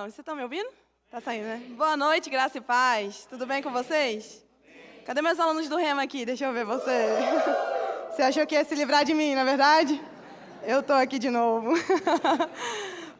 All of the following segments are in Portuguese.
Vocês estão me ouvindo? Tá saindo, né? Boa noite, graça e paz. Tudo bem com vocês? Cadê meus alunos do Rema aqui? Deixa eu ver você. Você achou que ia se livrar de mim, não é verdade? Eu tô aqui de novo.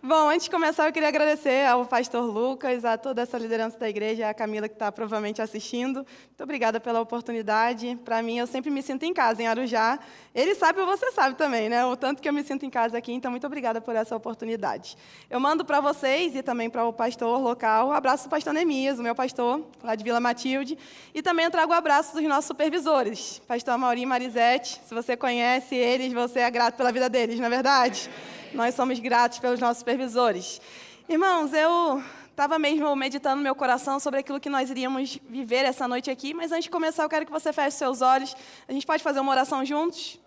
Bom, antes de começar, eu queria agradecer ao pastor Lucas, a toda essa liderança da igreja, a Camila, que está provavelmente assistindo. Muito obrigada pela oportunidade. Para mim, eu sempre me sinto em casa, em Arujá. Ele sabe e você sabe também, né? O tanto que eu me sinto em casa aqui. Então, muito obrigada por essa oportunidade. Eu mando para vocês e também para o pastor local, um abraço do pastor Neemias, o meu pastor, lá de Vila Matilde. E também eu trago o abraço dos nossos supervisores, pastor Amaury e Marisete. Se você conhece eles, você é grato pela vida deles, não é verdade? Nós somos gratos pelos nossos supervisores. Irmãos, eu estava mesmo meditando no meu coração sobre aquilo que nós iríamos viver essa noite aqui, mas antes de começar, eu quero que você feche seus olhos. A gente pode fazer uma oração juntos?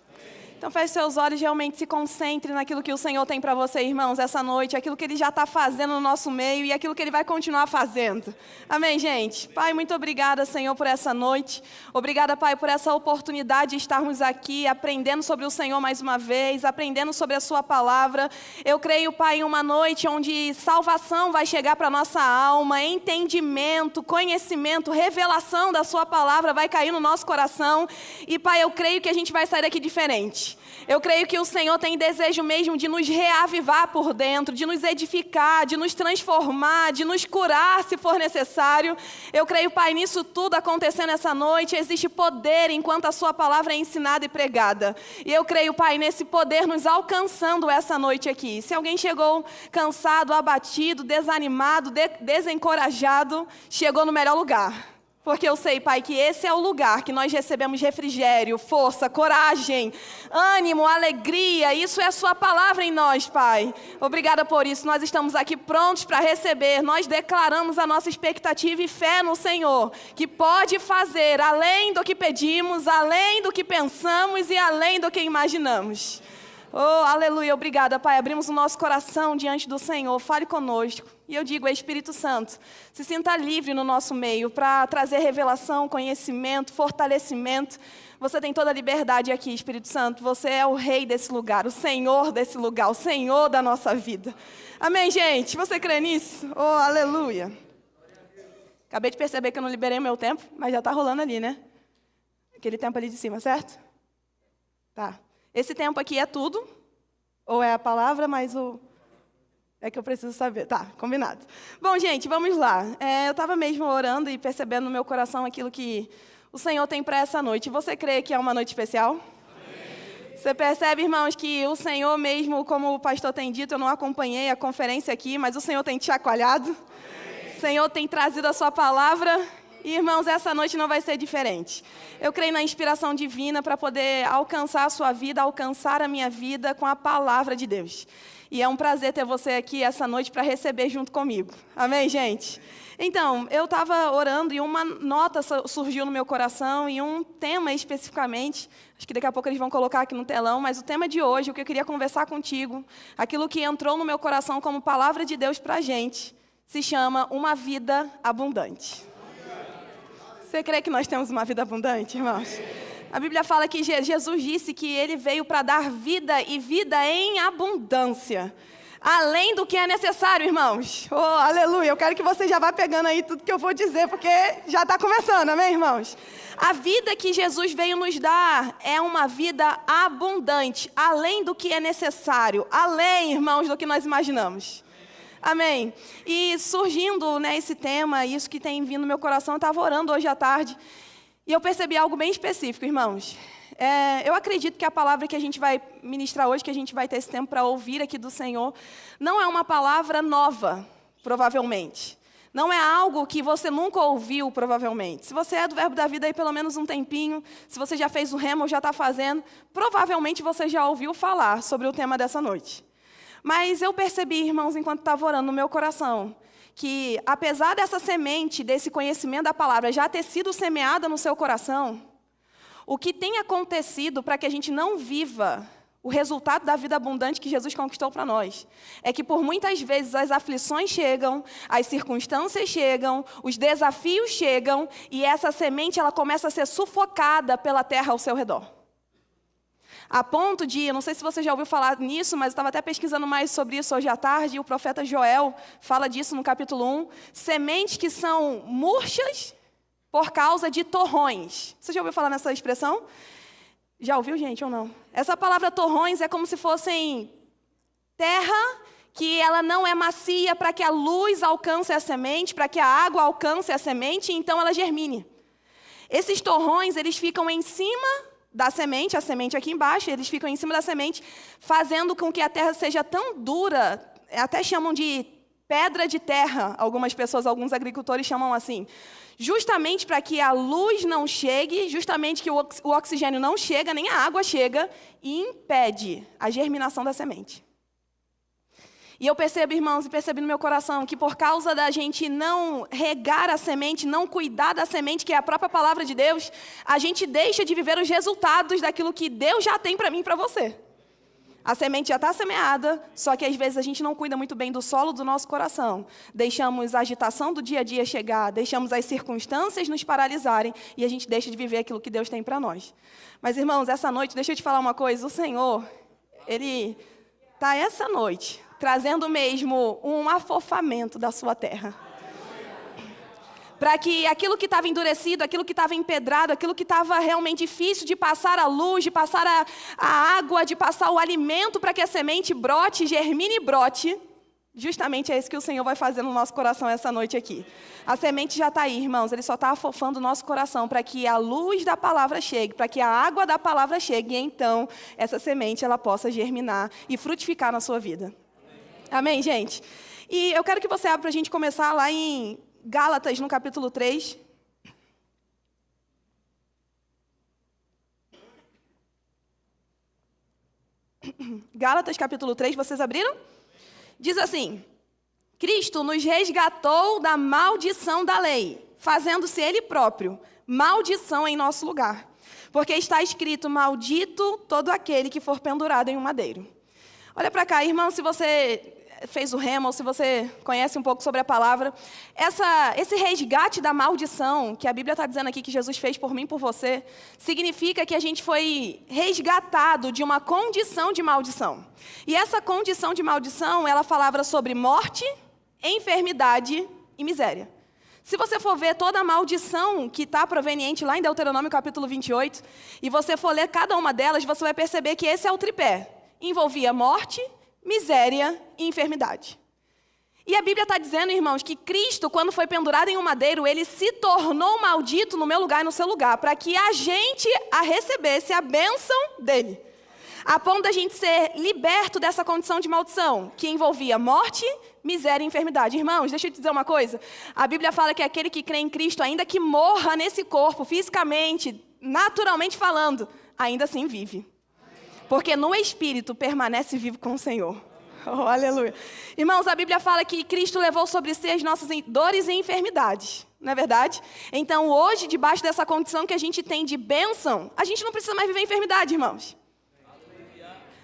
Então, feche seus olhos e realmente se concentre naquilo que o Senhor tem para você, irmãos, essa noite, aquilo que Ele já está fazendo no nosso meio e aquilo que Ele vai continuar fazendo. Amém, gente? Pai, muito obrigada, Senhor, por essa noite. Obrigada, Pai, por essa oportunidade de estarmos aqui aprendendo sobre o Senhor mais uma vez, aprendendo sobre a Sua palavra. Eu creio, Pai, em uma noite onde salvação vai chegar para a nossa alma, entendimento, conhecimento, revelação da Sua palavra vai cair no nosso coração. E, Pai, eu creio que a gente vai sair daqui diferente. Eu creio que o Senhor tem desejo mesmo de nos reavivar por dentro, de nos edificar, de nos transformar, de nos curar se for necessário. Eu creio, Pai, nisso tudo acontecendo essa noite, existe poder enquanto a Sua palavra é ensinada e pregada. E eu creio, Pai, nesse poder nos alcançando essa noite aqui. Se alguém chegou cansado, abatido, desanimado, desencorajado, chegou no melhor lugar. Porque eu sei, Pai, que esse é o lugar que nós recebemos refrigério, força, coragem, ânimo, alegria. Isso é a Sua palavra em nós, Pai. Obrigada por isso. Nós estamos aqui prontos para receber. Nós declaramos a nossa expectativa e fé no Senhor, que pode fazer além do que pedimos, além do que pensamos e além do que imaginamos. Oh, aleluia, obrigada, Pai. Abrimos o nosso coração diante do Senhor. Fale conosco. E eu digo, Espírito Santo, se sinta livre no nosso meio para trazer revelação, conhecimento, fortalecimento. Você tem toda a liberdade aqui, Espírito Santo. Você é o rei desse lugar, o Senhor desse lugar, o Senhor da nossa vida. Amém, gente? Você crê nisso? Oh, aleluia. Acabei de perceber que eu não liberei o meu tempo, mas já está rolando ali, né? Aquele tempo ali de cima, certo? Tá. Esse tempo aqui é tudo, ou é a palavra, mas o... É que eu preciso saber. Tá, combinado. Bom, gente, vamos lá. Eu estava mesmo orando e percebendo no meu coração aquilo que o Senhor tem para essa noite. Você crê que é uma noite especial? Amém. Você percebe, irmãos, que o Senhor mesmo, como o pastor tem dito, eu não acompanhei a conferência aqui, mas o Senhor tem te chacoalhado. Amém. O Senhor tem trazido a Sua palavra. E, irmãos, essa noite não vai ser diferente. Eu creio na inspiração divina para poder alcançar a sua vida, alcançar a minha vida com a palavra de Deus. E é um prazer ter você aqui essa noite para receber junto comigo. Amém, gente? Então, eu estava orando e uma nota surgiu no meu coração e um tema especificamente, acho que daqui a pouco eles vão colocar aqui no telão, mas o tema de hoje, o que eu queria conversar contigo, aquilo que entrou no meu coração como palavra de Deus para a gente, se chama Uma Vida Abundante. Você crê que nós temos uma vida abundante, irmãos? A Bíblia fala que Jesus disse que Ele veio para dar vida e vida em abundância. Além do que é necessário, irmãos. Oh, aleluia. Eu quero que você já vá pegando aí tudo que eu vou dizer, porque já está começando, amém, irmãos? A vida que Jesus veio nos dar é uma vida abundante, além do que é necessário, além, irmãos, do que nós imaginamos. Amém. E surgindo, né, esse tema, isso que tem vindo no meu coração, eu estava orando hoje à tarde e eu percebi algo bem específico, irmãos. Eu acredito que a palavra que a gente vai ministrar hoje, que a gente vai ter esse tempo para ouvir aqui do Senhor, não é uma palavra nova, provavelmente. Não é algo que você nunca ouviu, provavelmente. Se você é do Verbo da Vida aí pelo menos um tempinho, se você já fez o Rema ou já está fazendo, provavelmente você já ouviu falar sobre o tema dessa noite. Mas eu percebi, irmãos, enquanto estava orando no meu coração, que apesar dessa semente, desse conhecimento da palavra já ter sido semeada no seu coração, o que tem acontecido para que a gente não viva o resultado da vida abundante que Jesus conquistou para nós, é que por muitas vezes as aflições chegam, as circunstâncias chegam, os desafios chegam, e essa semente ela começa a ser sufocada pela terra ao seu redor. A ponto de, eu não sei se você já ouviu falar nisso, mas eu estava até pesquisando mais sobre isso hoje à tarde, e o profeta Joel fala disso no capítulo 1, sementes que são murchas por causa de torrões. Você já ouviu falar nessa expressão? Já ouviu, gente, ou não? Essa palavra torrões é como se fossem terra que ela não é macia para que a luz alcance a semente, para que a água alcance a semente, e então ela germine. Esses torrões, eles ficam em cima da semente, a semente aqui embaixo, eles ficam em cima da semente, fazendo com que a terra seja tão dura, até chamam de pedra de terra, algumas pessoas, alguns agricultores chamam assim, justamente para que a luz não chegue, justamente que o oxigênio não chega, nem a água chega, e impede a germinação da semente. E eu percebo, irmãos, e percebi no meu coração, que por causa da gente não regar a semente, não cuidar da semente, que é a própria palavra de Deus, a gente deixa de viver os resultados daquilo que Deus já tem para mim e para você. A semente já está semeada, só que às vezes a gente não cuida muito bem do solo do nosso coração. Deixamos a agitação do dia a dia chegar, deixamos as circunstâncias nos paralisarem e a gente deixa de viver aquilo que Deus tem para nós. Mas, irmãos, essa noite, deixa eu te falar uma coisa, o Senhor, Ele está essa noite trazendo mesmo um afofamento da sua terra. Para que aquilo que estava endurecido, aquilo que estava empedrado, aquilo que estava realmente difícil de passar a luz, de passar a água, de passar o alimento para que a semente brote, germine e brote, justamente é isso que o Senhor vai fazer no nosso coração essa noite aqui. A semente já está aí, irmãos, Ele só está afofando o nosso coração para que a luz da palavra chegue, para que a água da palavra chegue, e então essa semente ela possa germinar e frutificar na sua vida. Amém, gente? E eu quero que você abra para a gente começar lá em Gálatas, no capítulo 3. Gálatas, capítulo 3, vocês abriram? Diz assim: Cristo nos resgatou da maldição da lei, fazendo-se Ele próprio maldição em nosso lugar. Porque está escrito, maldito todo aquele que for pendurado em um madeiro. Olha para cá, irmão, se você fez o rema, ou se você conhece um pouco sobre a palavra, esse resgate da maldição, que a Bíblia está dizendo aqui que Jesus fez por mim e por você, significa que a gente foi resgatado de uma condição de maldição. E essa condição de maldição, ela falava sobre morte, enfermidade e miséria. Se você for ver toda a maldição que está proveniente lá em Deuteronômio capítulo 28, e você for ler cada uma delas, você vai perceber que esse é o tripé. Envolvia morte, miséria e enfermidade. E a Bíblia está dizendo, irmãos, que Cristo, quando foi pendurado em um madeiro, Ele se tornou maldito no meu lugar e no seu lugar, para que a gente recebesse a bênção dEle. A ponto da gente ser liberto dessa condição de maldição, que envolvia morte, miséria e enfermidade. Irmãos, deixa eu te dizer uma coisa. A Bíblia fala que aquele que crê em Cristo, ainda que morra nesse corpo, fisicamente, naturalmente falando, ainda assim vive. Porque no Espírito permanece vivo com o Senhor. Oh, aleluia. Irmãos, a Bíblia fala que Cristo levou sobre si as nossas dores e enfermidades. Não é verdade? Então, hoje, debaixo dessa condição que a gente tem de bênção, a gente não precisa mais viver enfermidade, irmãos.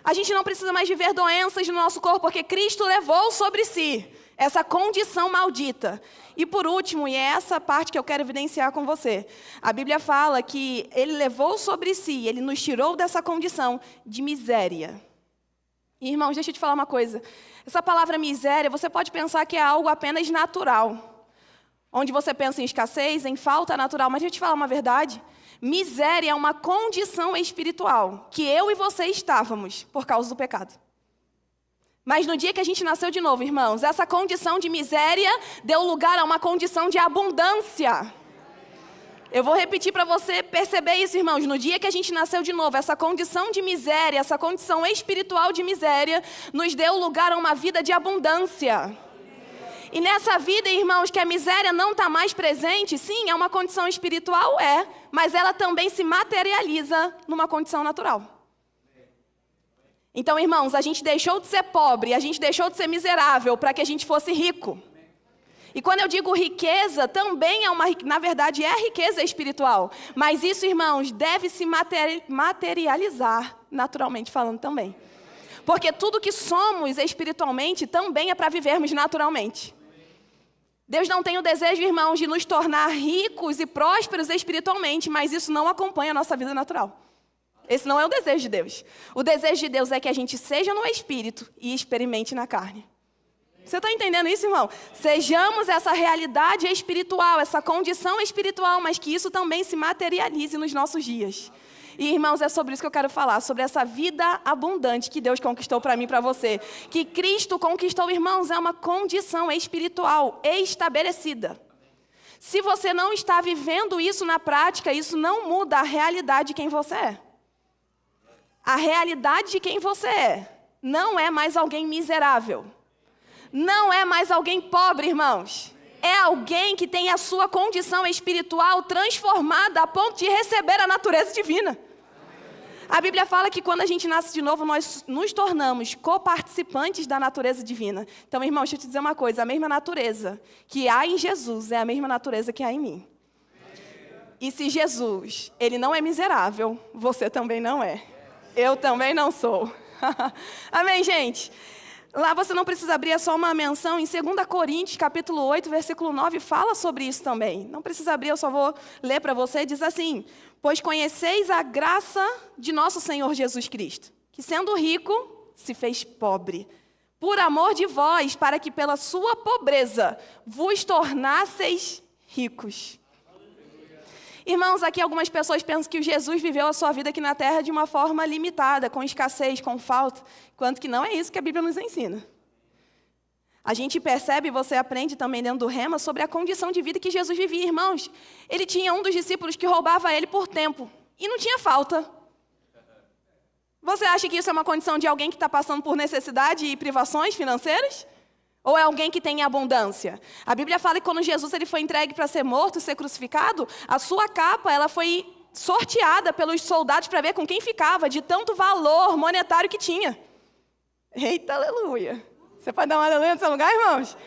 A gente não precisa mais viver doenças no nosso corpo, porque Cristo levou sobre si essa condição maldita. E por último, e é essa parte que eu quero evidenciar com você, a Bíblia fala que Ele levou sobre si, Ele nos tirou dessa condição de miséria. E, irmãos, deixa eu te falar uma coisa. Essa palavra miséria, você pode pensar que é algo apenas natural. Onde você pensa em escassez, em falta natural. Mas deixa eu te falar uma verdade. Miséria é uma condição espiritual que eu e você estávamos por causa do pecado. Mas no dia que a gente nasceu de novo, irmãos, essa condição de miséria deu lugar a uma condição de abundância. Eu vou repetir para você perceber isso, irmãos. No dia que a gente nasceu de novo, essa condição de miséria, essa condição espiritual de miséria, nos deu lugar a uma vida de abundância. E nessa vida, irmãos, que a miséria não está mais presente, sim, é uma condição espiritual, mas ela também se materializa numa condição natural. Então, irmãos, a gente deixou de ser pobre, a gente deixou de ser miserável para que a gente fosse rico. E quando eu digo riqueza, também na verdade é riqueza espiritual. Mas isso, irmãos, deve se materializar, naturalmente falando também. Porque tudo que somos espiritualmente também é para vivermos naturalmente. Deus não tem o desejo, irmãos, de nos tornar ricos e prósperos espiritualmente, mas isso não acompanha a nossa vida natural. Esse não é o desejo de Deus. O desejo de Deus é que a gente seja no espírito e experimente na carne. Você está entendendo isso, irmão? Sejamos essa realidade espiritual, essa condição espiritual, mas que isso também se materialize nos nossos dias. E, irmãos, é sobre isso que eu quero falar, sobre essa vida abundante que Deus conquistou para mim e para você. Que Cristo conquistou, irmãos, é uma condição espiritual estabelecida. Se você não está vivendo isso na prática, isso não muda a realidade de quem você é. A realidade de quem você é não é mais alguém miserável. Não é mais alguém pobre, irmãos. É alguém que tem a sua condição espiritual transformada a ponto de receber a natureza divina. A Bíblia fala que quando a gente nasce de novo, nós nos tornamos coparticipantes da natureza divina. Então, irmão, deixa eu te dizer uma coisa. A mesma natureza que há em Jesus é a mesma natureza que há em mim. E se Jesus, ele não é miserável, você também não é. Eu também não sou. Amém, gente? Lá você não precisa abrir, é só uma menção. Em 2 Coríntios, capítulo 8, versículo 9, fala sobre isso também. Não precisa abrir, eu só vou ler para você. Diz assim: pois conheceis a graça de nosso Senhor Jesus Cristo, que sendo rico, se fez pobre, por amor de vós, para que pela sua pobreza vos tornasseis ricos. Irmãos, aqui algumas pessoas pensam que Jesus viveu a sua vida aqui na terra de uma forma limitada, com escassez, com falta, enquanto que não é isso que a Bíblia nos ensina. A gente percebe, você aprende também dentro do Rema, sobre a condição de vida que Jesus vivia. Irmãos, ele tinha um dos discípulos que roubava ele por tempo, e não tinha falta. Você acha que isso é uma condição de alguém que está passando por necessidade e privações financeiras? Ou é alguém que tem abundância? A Bíblia fala que quando Jesus ele foi entregue para ser morto, ser crucificado, a sua capa ela foi sorteada pelos soldados para ver com quem ficava, de tanto valor monetário que tinha. Eita, aleluia! Você pode dar uma aleluia no seu lugar, irmãos?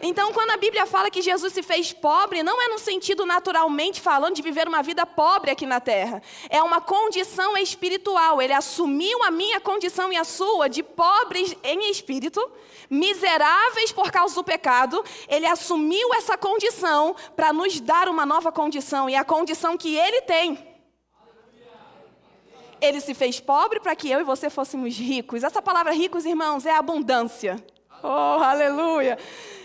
Então, quando a Bíblia fala que Jesus se fez pobre, não é no sentido naturalmente falando de viver uma vida pobre aqui na terra. É uma condição espiritual. Ele assumiu a minha condição e a sua de pobres em espírito, miseráveis por causa do pecado. Ele assumiu essa condição para nos dar uma nova condição, e a condição que ele tem. Ele se fez pobre para que eu e você fôssemos ricos. Essa palavra ricos, irmãos, é abundância. Oh, aleluia!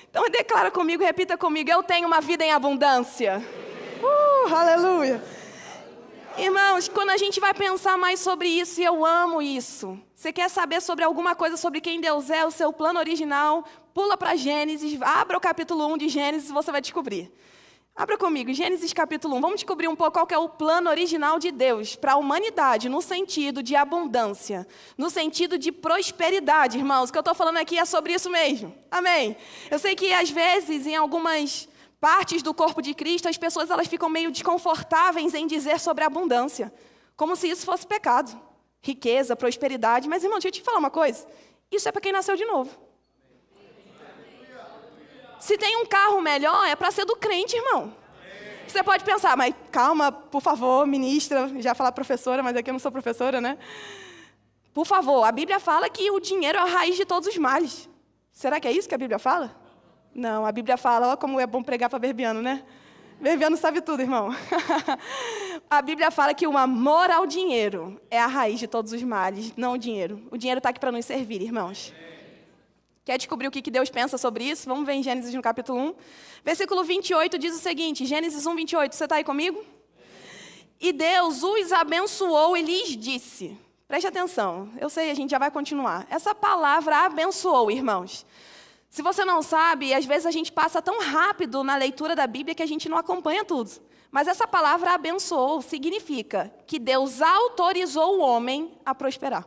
Então declara comigo, repita comigo: eu tenho uma vida em abundância. Aleluia! Irmãos, quando a gente vai pensar mais sobre isso, e eu amo isso. Você quer saber sobre alguma coisa sobre quem Deus é, o seu plano original, pula para Gênesis, abra o capítulo 1 de Gênesis e você vai descobrir. Abra comigo, Gênesis capítulo 1. Vamos descobrir um pouco qual que é o plano original de Deus para a humanidade, no sentido de abundância, no sentido de prosperidade, irmãos. O que eu estou falando aqui é sobre isso mesmo. Amém? Eu sei que, às vezes, em algumas partes do corpo de Cristo, as pessoas elas ficam meio desconfortáveis em dizer sobre abundância, como se isso fosse pecado. Riqueza, prosperidade. Mas, irmão, deixa eu te falar uma coisa. Isso é para quem nasceu de novo. Se tem um carro melhor, é para ser do crente, irmão. Você pode pensar, mas calma, por favor, ministra. Já falar professora, mas aqui eu não sou professora, né? Por favor, a Bíblia fala que o dinheiro é a raiz de todos os males. Será que é isso que a Bíblia fala? Não, a Bíblia fala, ó como é bom pregar para verbiano, né? Verbiano sabe tudo, irmão. A Bíblia fala que o amor ao dinheiro é a raiz de todos os males, não o dinheiro. O dinheiro está aqui para nos servir, irmãos. Quer descobrir o que Deus pensa sobre isso? Vamos ver em Gênesis no capítulo 1. Versículo 28 diz o seguinte, Gênesis 1, 28. Você está aí comigo? E Deus os abençoou e lhes disse. Preste atenção, eu sei, a gente já vai continuar. Essa palavra abençoou, irmãos. Se você não sabe, às vezes a gente passa tão rápido na leitura da Bíblia que a gente não acompanha tudo. Mas essa palavra abençoou significa que Deus autorizou o homem a prosperar.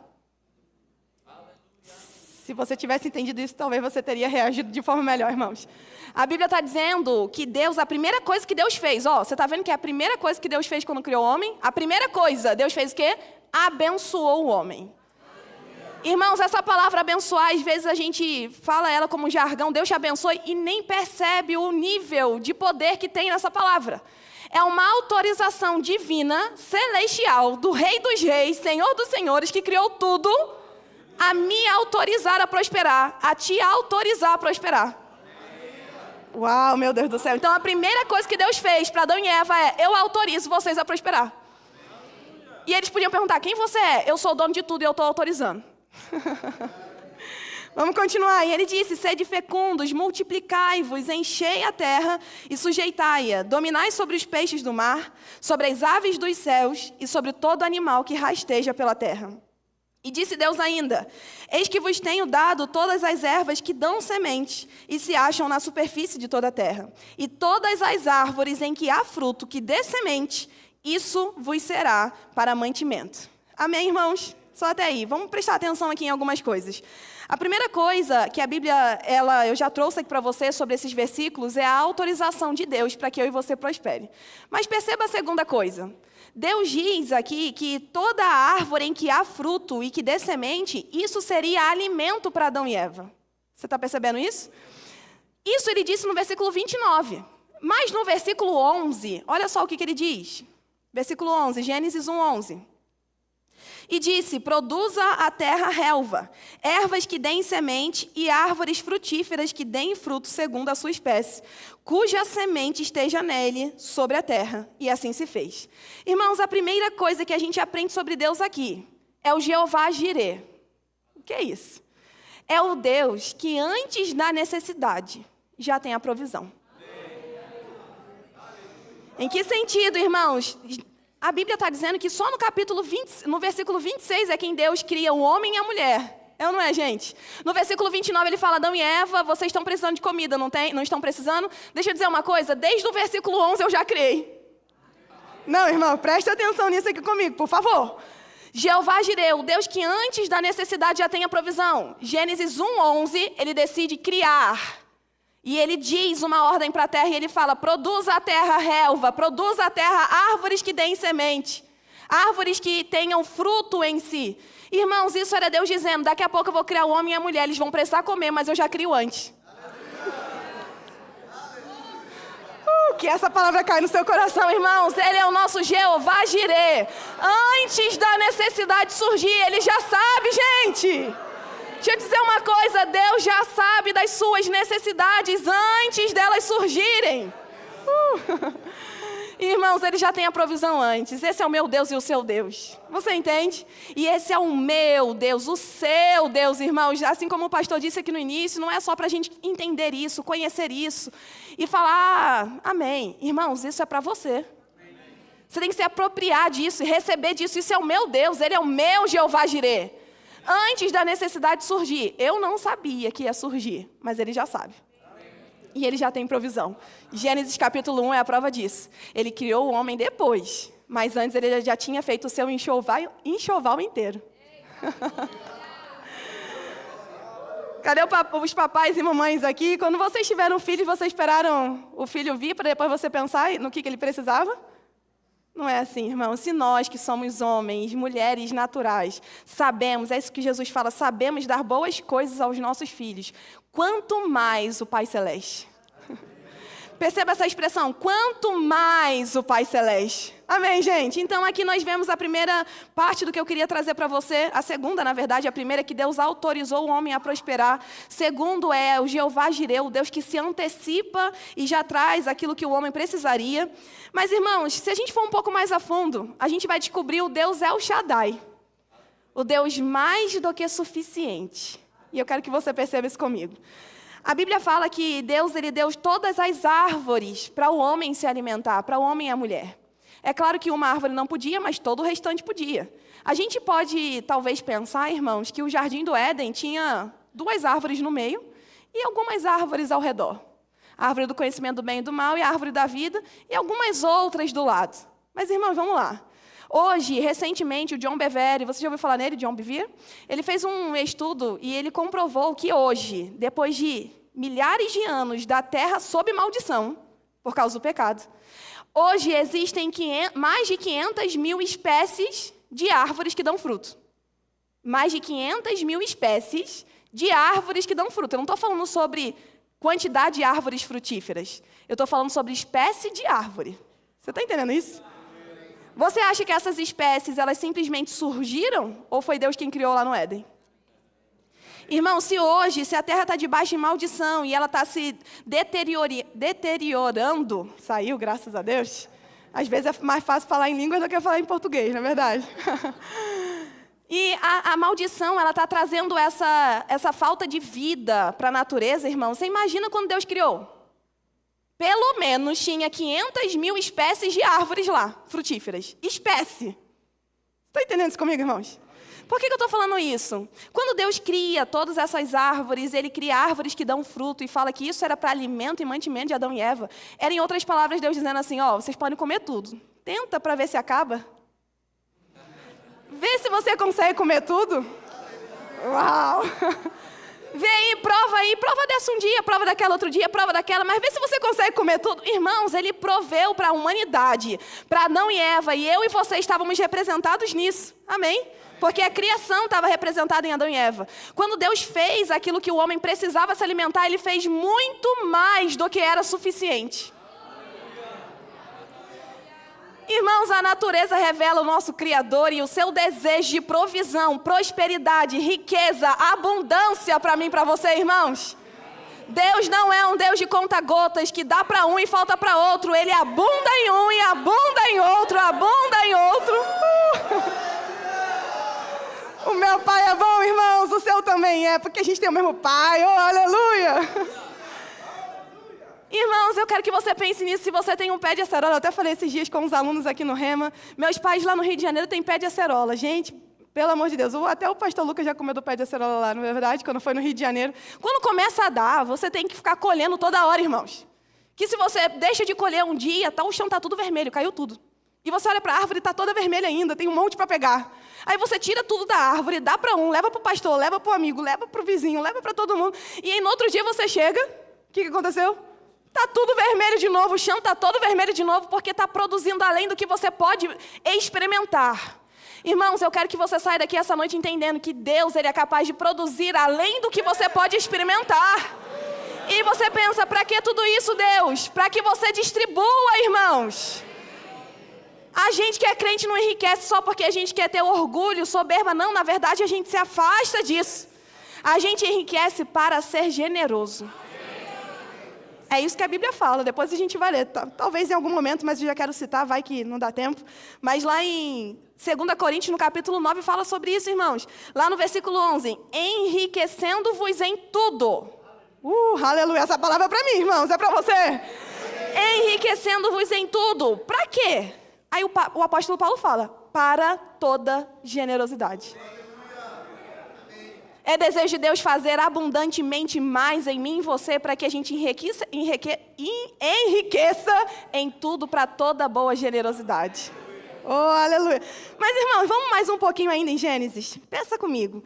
Se você tivesse entendido isso, talvez você teria reagido de forma melhor, irmãos. A Bíblia está dizendo que Deus, a primeira coisa que Deus fez, você está vendo que é a primeira coisa que Deus fez quando criou o homem? A primeira coisa, Deus fez o quê? Abençoou o homem. Irmãos, essa palavra abençoar, às vezes a gente fala ela como jargão, Deus te abençoe, e nem percebe o nível de poder que tem nessa palavra. É uma autorização divina, celestial, do Rei dos Reis, Senhor dos Senhores, que criou tudo, a me autorizar a prosperar, a te autorizar a prosperar. Uau, meu Deus do céu. Então, a primeira coisa que Deus fez para Adão e Eva é: eu autorizo vocês a prosperar. E eles podiam perguntar, quem você é? Eu sou o dono de tudo e eu estou autorizando. Vamos continuar. E ele disse, sede fecundos, multiplicai-vos, enchei a terra e sujeitai-a. Dominai sobre os peixes do mar, sobre as aves dos céus e sobre todo animal que rasteja pela terra. E disse Deus ainda, eis que vos tenho dado todas as ervas que dão semente e se acham na superfície de toda a terra. E todas as árvores em que há fruto que dê semente, isso vos será para mantimento. Amém, irmãos? Só até aí. Vamos prestar atenção aqui em algumas coisas. A primeira coisa que a Bíblia, eu já trouxe aqui para você sobre esses versículos, é a autorização de Deus para que eu e você prospere. Mas perceba a segunda coisa. Deus diz aqui que toda árvore em que há fruto e que dê semente, isso seria alimento para Adão e Eva. Você está percebendo isso? Isso ele disse no versículo 29. Mas no versículo 11, olha só o que ele diz. Versículo 11, Gênesis 1:11. E disse, produza a terra relva, ervas que deem semente e árvores frutíferas que deem fruto segundo a sua espécie, cuja semente esteja nele, sobre a terra. E assim se fez. Irmãos, a primeira coisa que a gente aprende sobre Deus aqui é o Jeová Jirê. O que é isso? É o Deus que antes da necessidade já tem a provisão. Em que sentido, irmãos? A Bíblia está dizendo que só no capítulo 20, no versículo 26 é quem Deus cria o homem e a mulher. É ou não é, gente? No versículo 29 ele fala, Adão e Eva, vocês estão precisando de comida, não estão precisando? Deixa eu dizer uma coisa, desde o versículo 11 eu já criei. Não, irmão, presta atenção nisso aqui comigo, por favor. Jeová Jirê, o Deus que antes da necessidade já tem a provisão. Gênesis 1:11, ele decide criar. E ele diz uma ordem para a terra e ele fala, produza a terra relva, produza a terra árvores que deem semente, árvores que tenham fruto em si. Irmãos, isso era Deus dizendo, daqui a pouco eu vou criar o homem e a mulher, eles vão precisar comer, mas eu já crio antes. Que essa palavra cai no seu coração, irmãos. Ele é o nosso Jeová Jirê. Antes da necessidade surgir, ele já sabe, gente. Deixa eu dizer uma coisa, Deus já sabe das suas necessidades antes delas surgirem. Irmãos, ele já tem a provisão antes. Esse é o meu Deus e o seu Deus. Você entende? E esse é o meu Deus, o seu Deus, irmãos. Assim como o pastor disse aqui no início, não é só para a gente entender isso, conhecer isso e falar, amém. Irmãos, isso é para você. Você tem que se apropriar disso e receber disso. Isso é o meu Deus, ele é o meu Jeová Jirê. Antes da necessidade surgir, eu não sabia que ia surgir, mas ele já sabe. E ele já tem provisão. Gênesis capítulo 1 é a prova disso. Ele criou o homem depois, mas antes ele já tinha feito o seu enxoval inteiro. Cadê os papais e mamães aqui? Quando vocês tiveram filhos, vocês esperaram o filho vir para depois você pensar no que ele precisava? Não é assim, irmão. Se nós que somos homens, mulheres naturais, sabemos, é isso que Jesus fala, sabemos dar boas coisas aos nossos filhos, quanto mais o Pai Celeste. Perceba essa expressão, quanto mais o Pai Celeste. Amém, gente? Então, aqui nós vemos a primeira parte do que eu queria trazer para você. A segunda, na verdade, a primeira é que Deus autorizou o homem a prosperar. Segundo é o Jeová Jirê, o Deus que se antecipa e já traz aquilo que o homem precisaria. Mas, irmãos, se a gente for um pouco mais a fundo, a gente vai descobrir o Deus El Shaddai. O Deus mais do que suficiente. E eu quero que você perceba isso comigo. A Bíblia fala que Deus, ele deu todas as árvores para o homem se alimentar, para o homem e a mulher. É claro que uma árvore não podia, mas todo o restante podia. A gente pode, talvez, pensar, irmãos, que o Jardim do Éden tinha 2 árvores no meio e algumas árvores ao redor. A árvore do conhecimento do bem e do mal e a árvore da vida e algumas outras do lado. Mas, irmãos, vamos lá. Hoje, recentemente, o John Bevere, você já ouviu falar nele, John Bevere? Ele fez um estudo e ele comprovou que hoje, depois de milhares de anos da terra sob maldição, por causa do pecado, hoje existem mais de 500 mil espécies de árvores que dão fruto. Mais de 500 mil espécies de árvores que dão fruto. Eu não estou falando sobre quantidade de árvores frutíferas. Eu estou falando sobre espécie de árvore. Você está entendendo isso? Você acha que essas espécies, elas simplesmente surgiram? Ou foi Deus quem criou lá no Éden? Irmão, se a terra está debaixo de maldição e ela está se deteriorando, saiu, graças a Deus, Às vezes é mais fácil falar em línguas do que falar em português, não é verdade? E a maldição, ela está trazendo essa falta de vida para a natureza, irmão. Você imagina quando Deus criou? Pelo menos tinha 500 mil espécies de árvores lá, frutíferas. Espécie. Está entendendo isso comigo, irmãos? Por que eu estou falando isso? Quando Deus cria todas essas árvores, Ele cria árvores que dão fruto e fala que isso era para alimento e mantimento de Adão e Eva. Era, em outras palavras, Deus dizendo assim, ó, vocês podem comer tudo. Tenta para ver se acaba. Vê se você consegue comer tudo. Uau! Vê aí, prova dessa um dia, prova daquela outro dia, prova daquela, mas vê se você consegue comer tudo. Irmãos, Ele proveu para a humanidade, para Adão e Eva, e eu e você estávamos representados nisso. Amém? Porque a criação estava representada em Adão e Eva. Quando Deus fez aquilo que o homem precisava se alimentar, Ele fez muito mais do que era suficiente. Irmãos, a natureza revela o nosso Criador e o seu desejo de provisão, prosperidade, riqueza, abundância para mim e para você, irmãos. Deus não é um Deus de conta-gotas que dá para um e falta para outro. Ele abunda em um e abunda em outro, abunda em outro. O meu pai é bom, irmãos, o seu também é, porque a gente tem o mesmo pai, oh, aleluia! Irmãos, eu quero que você pense nisso, se você tem um pé de acerola. Eu até falei esses dias com os alunos aqui no Rema. Meus pais lá no Rio de Janeiro têm pé de acerola. Gente, pelo amor de Deus, até o pastor Lucas já comeu do pé de acerola lá, não é verdade? Quando foi no Rio de Janeiro. Quando começa a dar, você tem que ficar colhendo toda hora, irmãos. Que se você deixa de colher um dia, o chão está tudo vermelho, caiu tudo. E você olha para a árvore e está toda vermelha ainda, tem um monte para pegar. Aí você tira tudo da árvore, dá para um, leva para o pastor, leva para o amigo, leva para o vizinho, leva para todo mundo. E aí no outro dia você chega, o que aconteceu? Está tudo vermelho de novo, o chão está todo vermelho de novo, porque está produzindo além do que você pode experimentar. Irmãos, eu quero que você saia daqui essa noite entendendo que Deus, Ele é capaz de produzir além do que você pode experimentar. E você pensa, para que tudo isso, Deus? Para que você distribua, irmãos. A gente que é crente não enriquece só porque a gente quer ter orgulho, soberba. Não, na verdade a gente se afasta disso. A gente enriquece para ser generoso. É isso que a Bíblia fala, depois a gente vai ler. Talvez em algum momento, mas eu já quero citar, vai que não dá tempo. Mas lá em 2 Coríntios, no capítulo 9, fala sobre isso, irmãos. Lá no versículo 11, enriquecendo-vos em tudo. Aleluia, essa palavra é para mim, irmãos, é para você. Enriquecendo-vos em tudo. Para quê? Aí o apóstolo Paulo fala, para toda generosidade. É desejo de Deus fazer abundantemente mais em mim e você para que a gente enriqueça em tudo para toda boa generosidade. Oh, aleluia. Mas, irmãos, vamos mais um pouquinho ainda em Gênesis. Pensa comigo.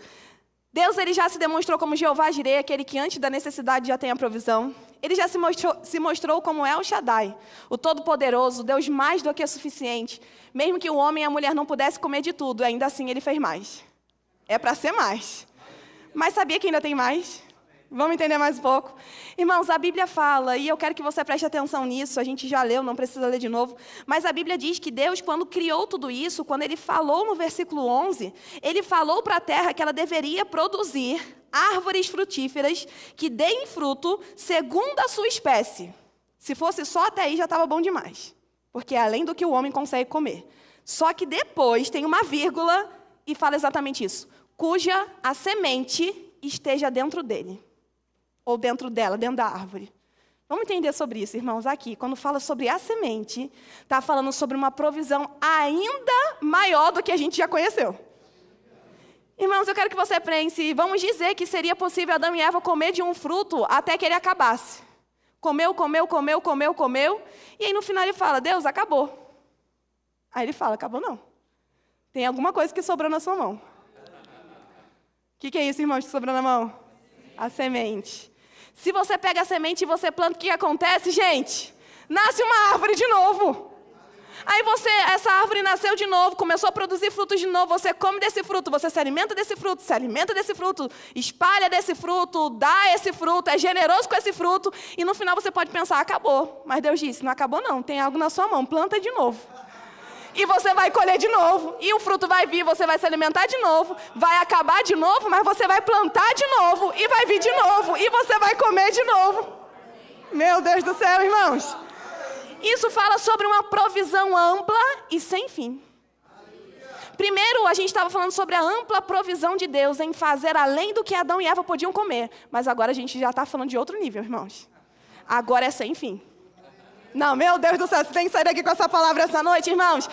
Deus, Ele já se demonstrou como Jeová Jireh, aquele que antes da necessidade já tem a provisão. Ele já se mostrou como El Shaddai, o Todo-Poderoso, Deus mais do que suficiente. Mesmo que o homem e a mulher não pudessem comer de tudo, ainda assim Ele fez mais. É para ser mais. Mas sabia que ainda tem mais? Vamos entender mais um pouco? Irmãos, a Bíblia fala, e eu quero que você preste atenção nisso, a gente já leu, não precisa ler de novo, mas a Bíblia diz que Deus, quando criou tudo isso, quando Ele falou no versículo 11, Ele falou para a terra que ela deveria produzir árvores frutíferas que deem fruto segundo a sua espécie. Se fosse só até aí já estava bom demais, porque é além do que o homem consegue comer. Só que depois tem uma vírgula e fala exatamente isso. Cuja a semente esteja dentro dele, ou dentro dela, dentro da árvore. Vamos entender sobre isso, irmãos, aqui. Quando fala sobre a semente, está falando sobre uma provisão ainda maior do que a gente já conheceu. Irmãos, eu quero que você pense, vamos dizer que seria possível Adão e Eva comer de um fruto até que ele acabasse. Comeu, e aí no final ele fala, Deus, acabou. Aí ele fala, acabou não. Tem alguma coisa que sobrou na sua mão. O que é isso, irmãos, que sobrou na mão? A semente. Se você pega a semente e você planta, o que acontece, gente? Nasce uma árvore de novo. Aí essa árvore nasceu de novo, começou a produzir frutos de novo, você come desse fruto, você se alimenta desse fruto, espalha desse fruto, dá esse fruto, é generoso com esse fruto, e no final você pode pensar, acabou. Mas Deus disse, não acabou não, tem algo na sua mão, planta de novo. E você vai colher de novo, e o fruto vai vir, você vai se alimentar de novo, vai acabar de novo, mas você vai plantar de novo, e vai vir de novo, e você vai comer de novo. Meu Deus do céu, irmãos. Isso fala sobre uma provisão ampla e sem fim. Primeiro, a gente estava falando sobre a ampla provisão de Deus em fazer além do que Adão e Eva podiam comer. Mas agora a gente já está falando de outro nível, irmãos. Agora é sem fim. Não, meu Deus do céu, você tem que sair daqui com essa palavra essa noite, irmãos.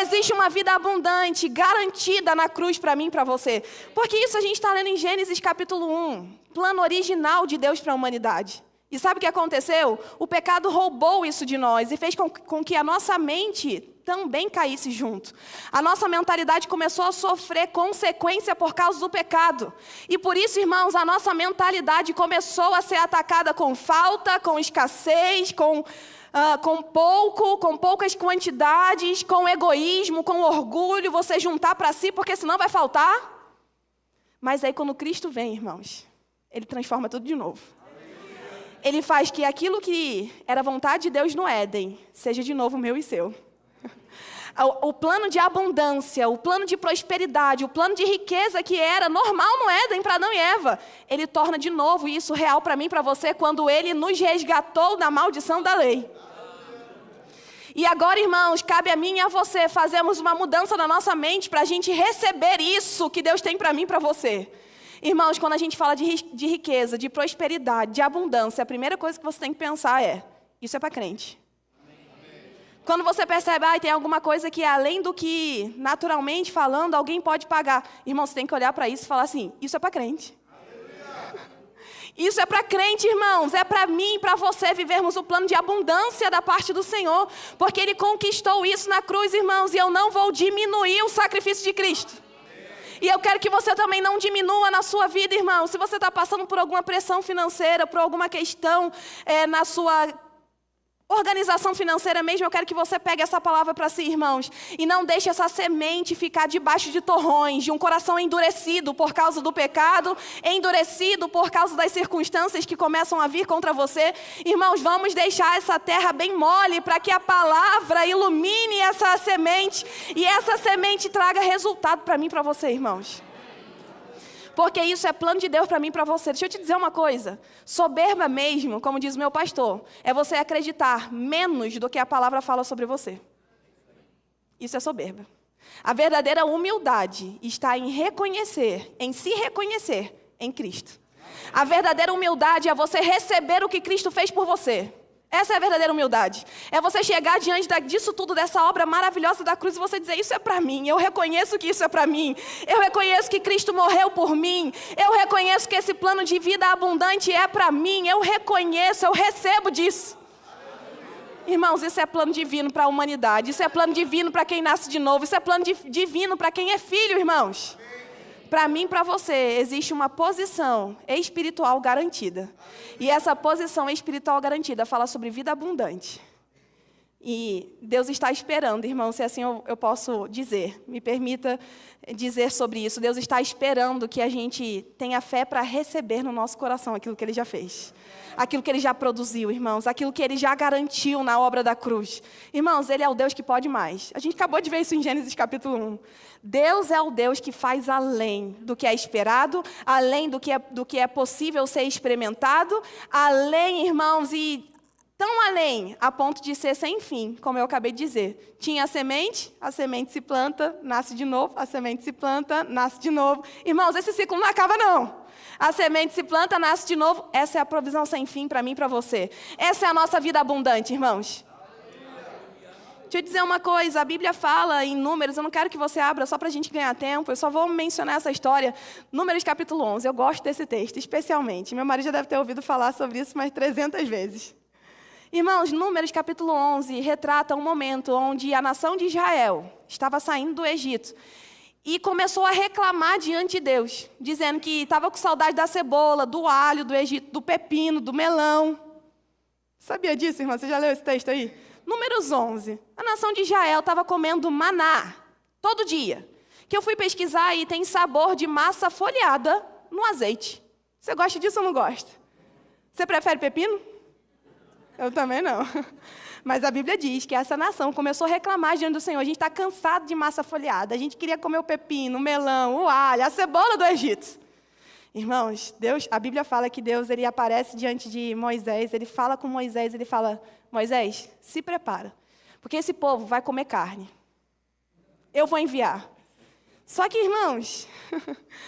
Existe uma vida abundante, garantida na cruz para mim e para você. Porque isso a gente está lendo em Gênesis capítulo 1. Plano original de Deus para a humanidade. E sabe o que aconteceu? O pecado roubou isso de nós e fez com que a nossa mente também caísse junto. A nossa mentalidade começou a sofrer consequência por causa do pecado. E por isso, irmãos, a nossa mentalidade começou a ser atacada com falta, com escassez, com poucas quantidades, com egoísmo, com orgulho, você juntar para si, porque senão vai faltar. Mas aí quando Cristo vem, irmãos, Ele transforma tudo de novo. Ele faz que aquilo que era vontade de Deus no Éden, seja de novo meu e seu. O plano de abundância, o plano de prosperidade, o plano de riqueza que era normal no Éden para Adão e Eva, Ele torna de novo isso real para mim e para você, quando Ele nos resgatou da maldição da lei. E agora, irmãos, cabe a mim e a você fazermos uma mudança na nossa mente para a gente receber isso que Deus tem para mim e para você. Irmãos, quando a gente fala de riqueza, de prosperidade, de abundância, a primeira coisa que você tem que pensar é, isso é para crente. Quando você percebe, tem alguma coisa que além do que, naturalmente falando, alguém pode pagar. Irmão, você tem que olhar para isso e falar assim, isso é para crente. Isso é para crente, irmãos. É para mim e para você vivermos o plano de abundância da parte do Senhor. Porque Ele conquistou isso na cruz, irmãos. E eu não vou diminuir o sacrifício de Cristo. E eu quero que você também não diminua na sua vida, irmão. Se você está passando por alguma pressão financeira, por alguma questão na sua organização financeira mesmo, eu quero que você pegue essa palavra para si, irmãos. E não deixe essa semente ficar debaixo de torrões, de um coração endurecido por causa do pecado, endurecido por causa das circunstâncias que começam a vir contra você. Irmãos, vamos deixar essa terra bem mole para que a palavra ilumine essa semente e essa semente traga resultado para mim e para você, irmãos. Porque isso é plano de Deus para mim e para você. Deixa eu te dizer uma coisa. Soberba mesmo, como diz o meu pastor, é você acreditar menos do que a palavra fala sobre você. Isso é soberba. A verdadeira humildade está em reconhecer, em se reconhecer em Cristo. A verdadeira humildade é você receber o que Cristo fez por você. Essa é a verdadeira humildade. É você chegar diante disso tudo, dessa obra maravilhosa da cruz, e você dizer, isso é para mim. Eu reconheço que isso é para mim. Eu reconheço que Cristo morreu por mim. Eu reconheço que esse plano de vida abundante é para mim. Eu reconheço, eu recebo disso. Irmãos, isso é plano divino para a humanidade. Isso é plano divino para quem nasce de novo. Isso é plano divino para quem é filho, irmãos. Para mim e para você, existe uma posição espiritual garantida. E essa posição espiritual garantida fala sobre vida abundante. E Deus está esperando, irmão, se assim eu posso dizer. Me permita dizer sobre isso. Deus está esperando que a gente tenha fé para receber no nosso coração aquilo que Ele já fez. Aquilo que Ele já produziu, irmãos. Aquilo que Ele já garantiu na obra da cruz. Irmãos, Ele é o Deus que pode mais. A gente acabou de ver isso em Gênesis capítulo 1. Deus é o Deus que faz além do que é esperado, além do que é possível ser experimentado, além, irmãos, e tão além, a ponto de ser sem fim, como eu acabei de dizer. Tinha a semente se planta, nasce de novo, a semente se planta, nasce de novo. Irmãos, esse ciclo não acaba não. A semente se planta, nasce de novo. Essa é a provisão sem fim para mim e para você. Essa é a nossa vida abundante, irmãos. Deixa eu dizer uma coisa, a Bíblia fala em Números, eu não quero que você abra só para a gente ganhar tempo, eu só vou mencionar essa história. Números capítulo 11, eu gosto desse texto, especialmente. Meu marido já deve ter ouvido falar sobre isso mais 300 vezes. Irmãos, Números capítulo 11 retrata um momento onde a nação de Israel estava saindo do Egito e começou a reclamar diante de Deus, dizendo que estava com saudade da cebola, do alho do Egito, do pepino, do melão. Sabia disso, irmão? Você já leu esse texto aí? Números 11. A nação de Israel estava comendo maná todo dia. Que eu fui pesquisar e tem sabor de massa folhada no azeite. Você gosta disso ou não gosta? Você prefere pepino? Eu também não. Mas a Bíblia diz que essa nação começou a reclamar diante do Senhor. A gente está cansado de massa folhada. A gente queria comer o pepino, o melão, o alho, a cebola do Egito. Irmãos, a Bíblia fala que Deus ele aparece diante de Moisés, ele fala com Moisés, ele fala, Moisés, se prepara, porque esse povo vai comer carne. Eu vou enviar. Só que, irmãos,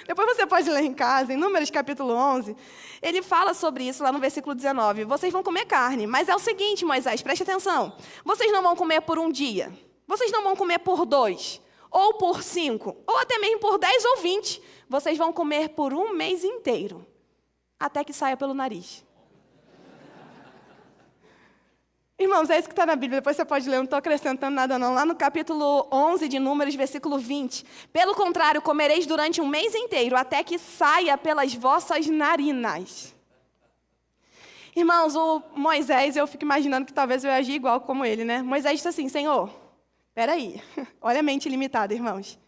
depois você pode ler em casa, em Números capítulo 11, ele fala sobre isso lá no versículo 19. Vocês vão comer carne, mas é o seguinte, Moisés, preste atenção. Vocês não vão comer por um dia, vocês não vão comer por 2, ou por 5, ou até mesmo por 10 ou 20. Vocês vão comer por um mês inteiro, até que saia pelo nariz. Irmãos, é isso que está na Bíblia, depois você pode ler, eu não estou acrescentando nada não. Lá no capítulo 11 de Números, versículo 20. Pelo contrário, comereis durante um mês inteiro, até que saia pelas vossas narinas. Irmãos, o Moisés, eu fico imaginando que talvez eu ia agir igual como ele, né? Moisés disse assim, Senhor, peraí, olha a mente limitada, irmãos.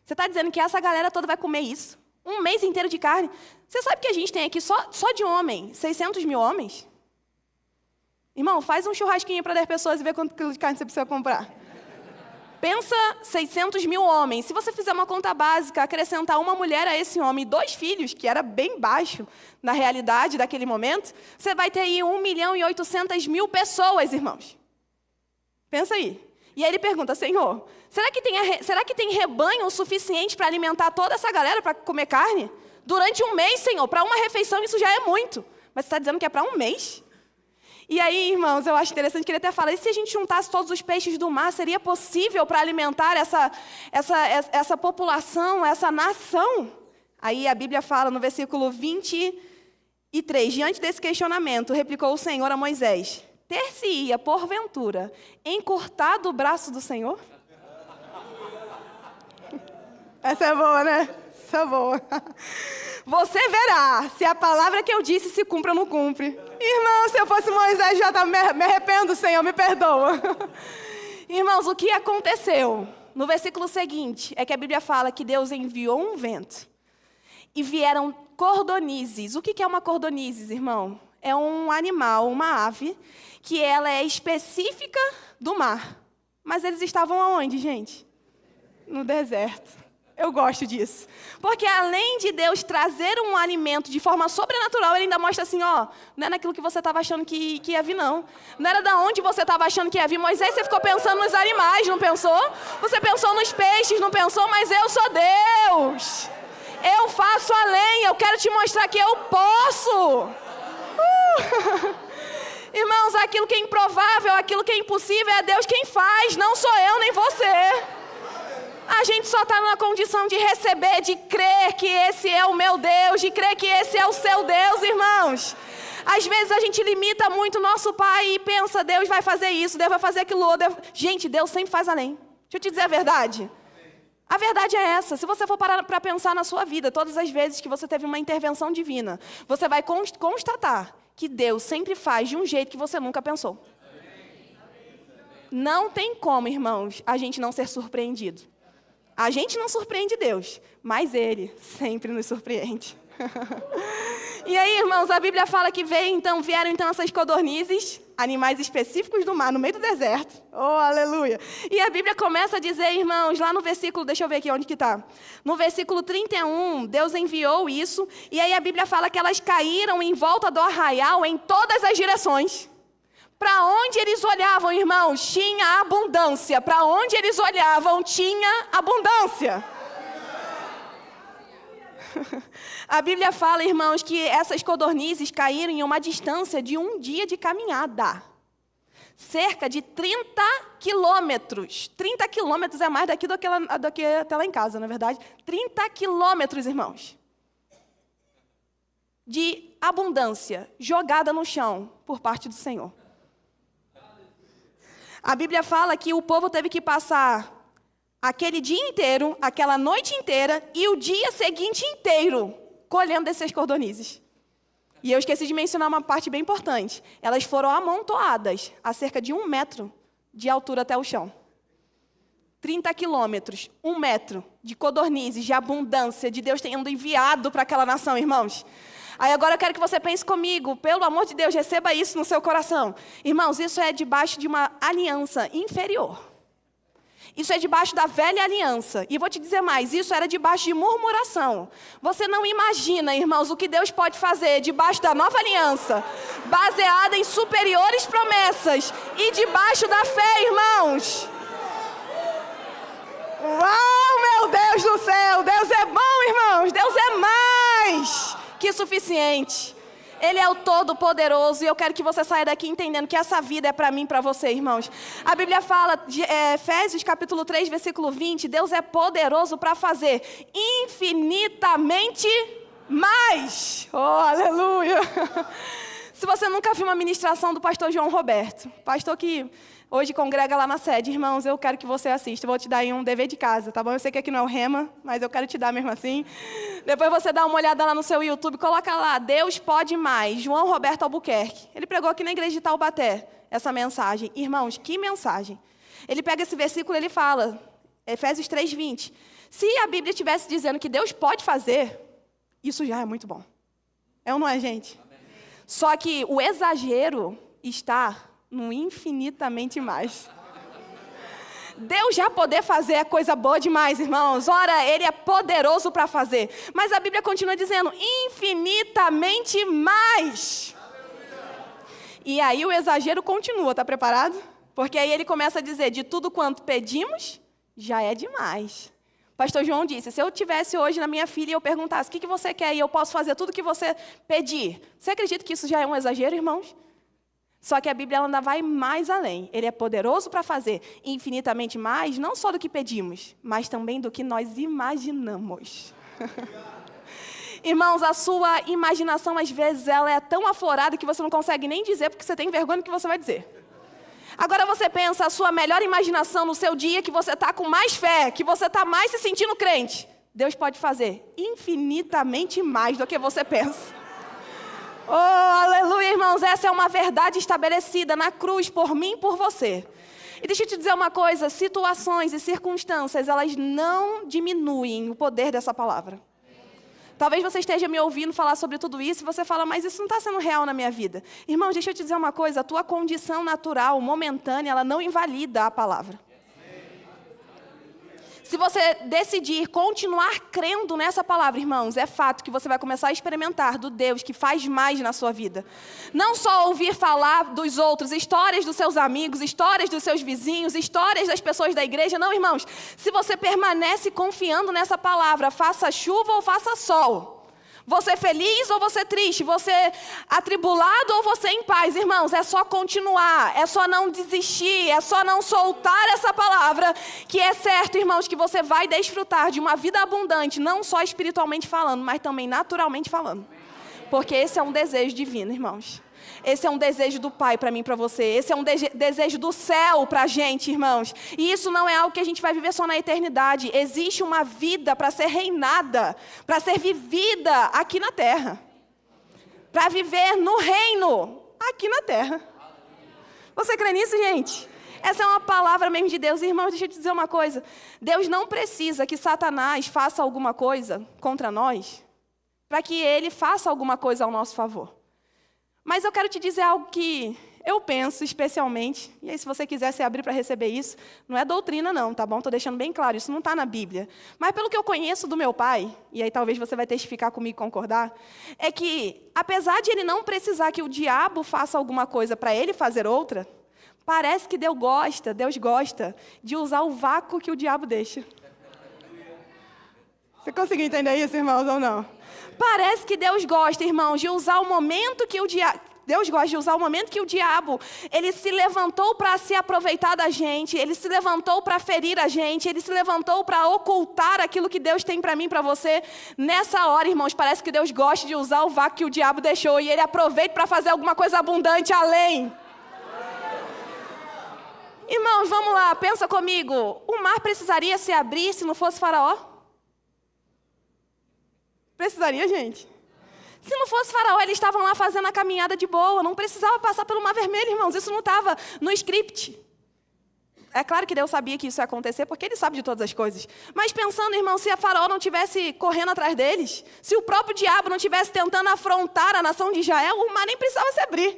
Você está dizendo que essa galera toda vai comer isso? Um mês inteiro de carne? Você sabe que a gente tem aqui só de homem, 600 mil homens? Irmão, faz um churrasquinho para 10 pessoas e vê quanto quilo de carne você precisa comprar. Pensa 600 mil homens. Se você fizer uma conta básica, acrescentar uma mulher a esse homem e 2 filhos, que era bem baixo na realidade daquele momento, você vai ter aí 1.800.000 pessoas, irmãos. Pensa aí. E aí ele pergunta, Senhor, será que tem rebanho o suficiente para alimentar toda essa galera para comer carne? Durante um mês, Senhor, para uma refeição isso já é muito. Mas você está dizendo que é para um mês? E aí, irmãos, eu acho interessante que ele até fala, e se a gente juntasse todos os peixes do mar, seria possível para alimentar essa população, essa nação? Aí a Bíblia fala no versículo 23, diante desse questionamento, replicou o Senhor a Moisés, ter-se-ia, porventura, encurtado o braço do Senhor? Essa é boa, né? Essa é boa. Você verá se a palavra que eu disse se cumpre ou não cumpre. Irmão, se eu fosse Moisés, já me arrependo, Senhor, me perdoa. Irmãos, o que aconteceu? No versículo seguinte, é que a Bíblia fala que Deus enviou um vento e vieram cordonizes. O que é uma cordonizes, irmão? É um animal, uma ave, que ela é específica do mar. Mas eles estavam aonde, gente? No deserto. Eu gosto disso. Porque além de Deus trazer um alimento de forma sobrenatural, Ele ainda mostra assim, ó, não é naquilo que você estava achando que ia vir, não. Não era da onde você estava achando que ia vir. Moisés, você ficou pensando nos animais, não pensou? Você pensou nos peixes, não pensou? Mas eu sou Deus. Eu faço além, eu quero te mostrar que eu posso. Irmãos, aquilo que é improvável, aquilo que é impossível, é Deus quem faz, não sou eu nem você. A gente só está na condição de receber, de crer que esse é o meu Deus, de crer que esse é o seu Deus, irmãos. Às vezes a gente limita muito o nosso Pai e pensa, Deus vai fazer isso, Deus vai fazer aquilo outro. Gente, Deus sempre faz além. Deixa eu te dizer a verdade. A verdade é essa. Se você for parar para pensar na sua vida, todas as vezes que você teve uma intervenção divina, você vai constatar que Deus sempre faz de um jeito que você nunca pensou. Não tem como, irmãos, a gente não ser surpreendido. A gente não surpreende Deus, mas Ele sempre nos surpreende. E aí, irmãos, a Bíblia fala que vieram então essas codornizes, animais específicos do mar, no meio do deserto. Oh, aleluia! E a Bíblia começa a dizer, irmãos, lá no versículo, deixa eu ver aqui onde que está. No versículo 31, Deus enviou isso, e aí a Bíblia fala que elas caíram em volta do arraial em todas as direções. Para onde eles olhavam, irmãos, tinha abundância. Para onde eles olhavam, tinha abundância. A Bíblia fala, irmãos, que essas codornizes caíram em uma distância de 1 dia de caminhada. Cerca de 30 quilômetros. 30 quilômetros é mais daqui do que até lá em casa, na verdade. 30 quilômetros, irmãos. De abundância jogada no chão por parte do Senhor. A Bíblia fala que o povo teve que passar aquele dia inteiro, aquela noite inteira e o dia seguinte inteiro colhendo essas cordonizes. E eu esqueci de mencionar uma parte bem importante. Elas foram amontoadas a cerca de 1 metro de altura até o chão. 30 quilômetros, 1 metro de codornizes, de abundância, de Deus tendo enviado para aquela nação, irmãos. Aí agora eu quero que você pense comigo, pelo amor de Deus, receba isso no seu coração. Irmãos, isso é debaixo de uma aliança inferior. Isso é debaixo da velha aliança. E vou te dizer mais, isso era debaixo de murmuração. Você não imagina, irmãos, o que Deus pode fazer debaixo da nova aliança, baseada em superiores promessas e debaixo da fé, irmãos. Uau, meu Deus do céu! Deus é bom, irmãos! Deus é mais que suficiente. Ele é o Todo-Poderoso e eu quero que você saia daqui entendendo que essa vida é para mim e para você, irmãos. A Bíblia fala, de Efésios capítulo 3, versículo 20, Deus é poderoso para fazer infinitamente mais. Oh, aleluia! Se você nunca viu uma ministração do pastor João Roberto, pastor que hoje congrega lá na sede, irmãos, eu quero que você assista. Eu vou te dar aí um dever de casa, tá bom? Eu sei que aqui não é o Rema, mas eu quero te dar mesmo assim. Depois você dá uma olhada lá no seu YouTube, coloca lá, Deus pode mais, João Roberto Albuquerque. Ele pregou aqui na igreja de Taubaté, essa mensagem. Irmãos, que mensagem. Ele pega esse versículo e ele fala, Efésios 3, 20. Se a Bíblia estivesse dizendo que Deus pode fazer, isso já é muito bom. É ou não é, gente? Só que o exagero está no infinitamente mais. Deus já poder fazer é coisa boa demais, irmãos. Ora, Ele é poderoso para fazer. Mas a Bíblia continua dizendo, infinitamente mais. E aí o exagero continua, tá preparado? Porque aí ele começa a dizer, de tudo quanto pedimos, já é demais. Pastor João disse, se eu tivesse hoje na minha filha e eu perguntasse, o que você quer e eu posso fazer tudo o que você pedir. Você acredita que isso já é um exagero, irmãos? Só que a Bíblia ela ainda vai mais além. Ele é poderoso para fazer infinitamente mais, não só do que pedimos, mas também do que nós imaginamos. Irmãos, a sua imaginação, às vezes, ela é tão aflorada que você não consegue nem dizer, porque você tem vergonha do que você vai dizer. Agora você pensa, a sua melhor imaginação no seu dia, que você está com mais fé, que você está mais se sentindo crente. Deus pode fazer infinitamente mais do que você pensa. Oh, aleluia, irmãos, essa é uma verdade estabelecida na cruz por mim e por você. E deixa eu te dizer uma coisa, situações e circunstâncias, elas não diminuem o poder dessa palavra. Talvez você esteja me ouvindo falar sobre tudo isso e você fala, mas isso não está sendo real na minha vida. Irmãos, deixa eu te dizer uma coisa, a tua condição natural, momentânea, ela não invalida a palavra. Se você decidir continuar crendo nessa palavra, irmãos, é fato que você vai começar a experimentar do Deus que faz mais na sua vida. Não só ouvir falar dos outros, histórias dos seus amigos, histórias dos seus vizinhos, histórias das pessoas da igreja. Não, irmãos, se você permanece confiando nessa palavra, faça chuva ou faça sol. Você feliz ou você triste, você atribulado ou você em paz, irmãos, é só continuar, é só não desistir, é só não soltar essa palavra, que é certo, irmãos, que você vai desfrutar de uma vida abundante, não só espiritualmente falando, mas também naturalmente falando. Porque esse é um desejo divino, irmãos. Esse é um desejo do Pai para mim e para você. Esse é um desejo do céu para a gente, irmãos. E isso não é algo que a gente vai viver só na eternidade. Existe uma vida para ser reinada, para ser vivida aqui na terra. Para viver no reino aqui na terra. Você crê nisso, gente? Essa é uma palavra mesmo de Deus. Irmãos, deixa eu te dizer uma coisa. Deus não precisa que Satanás faça alguma coisa contra nós para que ele faça alguma coisa ao nosso favor. Mas eu quero te dizer algo que eu penso especialmente, e aí se você quiser se abrir para receber isso, não é doutrina não, tá bom? Estou deixando bem claro, isso não está na Bíblia. Mas pelo que eu conheço do meu pai, e aí talvez você vai testificar comigo e concordar, é que apesar de ele não precisar que o diabo faça alguma coisa para ele fazer outra, parece que Deus gosta de usar o vácuo que o diabo deixa. Você conseguiu entender isso, irmãos, ou não? Parece que Deus gosta, irmãos, de usar o momento que o diabo... Deus gosta de usar o momento que o diabo, ele se levantou para se aproveitar da gente, ele se levantou para ferir a gente, ele se levantou para ocultar aquilo que Deus tem para mim e para você. Nessa hora, irmãos, parece que Deus gosta de usar o vácuo que o diabo deixou e ele aproveita para fazer alguma coisa abundante além. Irmãos, vamos lá, pensa comigo. O mar precisaria se abrir se não fosse Faraó? Precisaria, gente. Se não fosse Faraó, eles estavam lá fazendo a caminhada de boa. Não precisava passar pelo Mar Vermelho, irmãos. Isso não estava no script. É claro que Deus sabia que isso ia acontecer, porque Ele sabe de todas as coisas. Mas pensando, irmão, se a Faraó não estivesse correndo atrás deles, se o próprio diabo não estivesse tentando afrontar a nação de Israel, o mar nem precisava se abrir.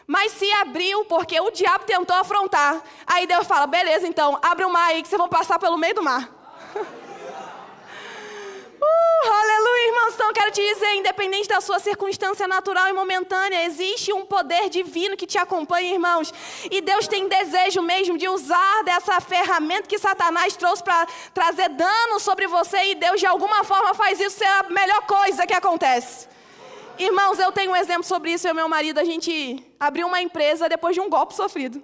mas se abriu porque o diabo tentou afrontar. Aí Deus fala, beleza, então, abre o mar aí que vocês vão passar pelo meio do mar. Aleluia, irmãos. Então eu quero te dizer, independente da sua circunstância natural e momentânea, existe um poder divino que te acompanha, irmãos. E Deus tem desejo mesmo de usar dessa ferramenta que Satanás trouxe para trazer dano sobre você. E Deus de alguma forma faz isso ser a melhor coisa que acontece. Irmãos, eu tenho um exemplo sobre isso. Eu e meu marido, a gente abriu uma empresa depois de um golpe sofrido.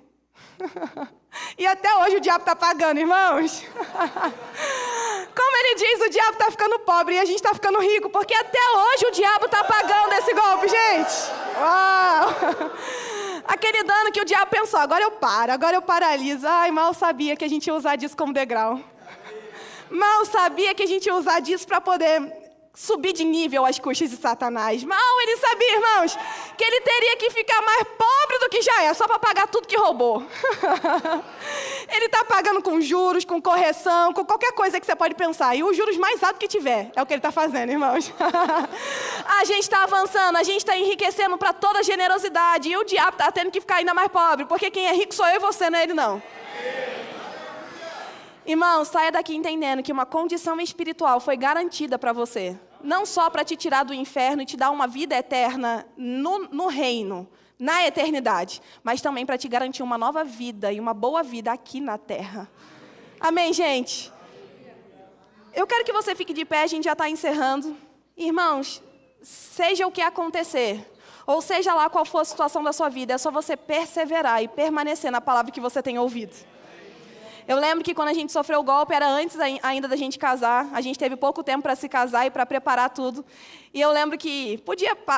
E até hoje o diabo está pagando, irmãos. Como ele diz, o diabo está ficando pobre e a gente está ficando rico, porque até hoje o diabo está pagando esse golpe, gente. Uau! Aquele dano que o diabo pensou, agora eu paraliso. Ai, mal sabia que a gente ia usar disso como degrau. Mal sabia que a gente ia usar disso para poder subir de nível às custas de Satanás. Mal ele sabia, irmãos, que ele teria que ficar mais pobre do que já é, só para pagar tudo que roubou. Ele está pagando com juros, com correção, com qualquer coisa que você pode pensar. E os juros mais altos que tiver, é o que ele está fazendo, irmãos. A gente está avançando, a gente está enriquecendo para toda generosidade. E o diabo está tendo que ficar ainda mais pobre, porque quem é rico sou eu e você, não é ele não. Irmão, saia daqui entendendo que uma condição espiritual foi garantida para você. Não só para te tirar do inferno e te dar uma vida eterna no reino, na eternidade, mas também para te garantir uma nova vida e uma boa vida aqui na terra. Amém, gente? Eu quero que você fique de pé, a gente já está encerrando. Irmãos, seja o que acontecer, ou seja lá qual for a situação da sua vida, é só você perseverar e permanecer na palavra que você tem ouvido. Eu lembro que quando a gente sofreu o golpe, era antes ainda da gente casar. A gente teve pouco tempo para se casar e para preparar tudo. E eu lembro que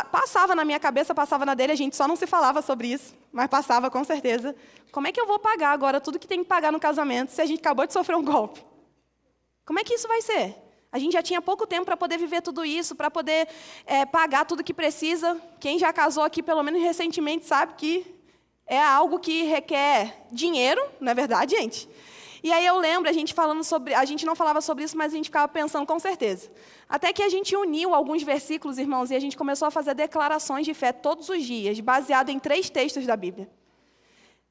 passava na minha cabeça, passava na dele, a gente só não se falava sobre isso, mas passava com certeza. Como é que eu vou pagar agora tudo que tem que pagar no casamento se a gente acabou de sofrer um golpe? Como é que isso vai ser? A gente já tinha pouco tempo para poder viver tudo isso, para poder pagar tudo que precisa. Quem já casou aqui, pelo menos recentemente, sabe que é algo que requer dinheiro, não é verdade, gente? E aí eu lembro, a gente não falava sobre isso, mas a gente ficava pensando com certeza. Até que a gente uniu alguns versículos, irmãos, e a gente começou a fazer declarações de fé todos os dias, baseado em 3 textos da Bíblia.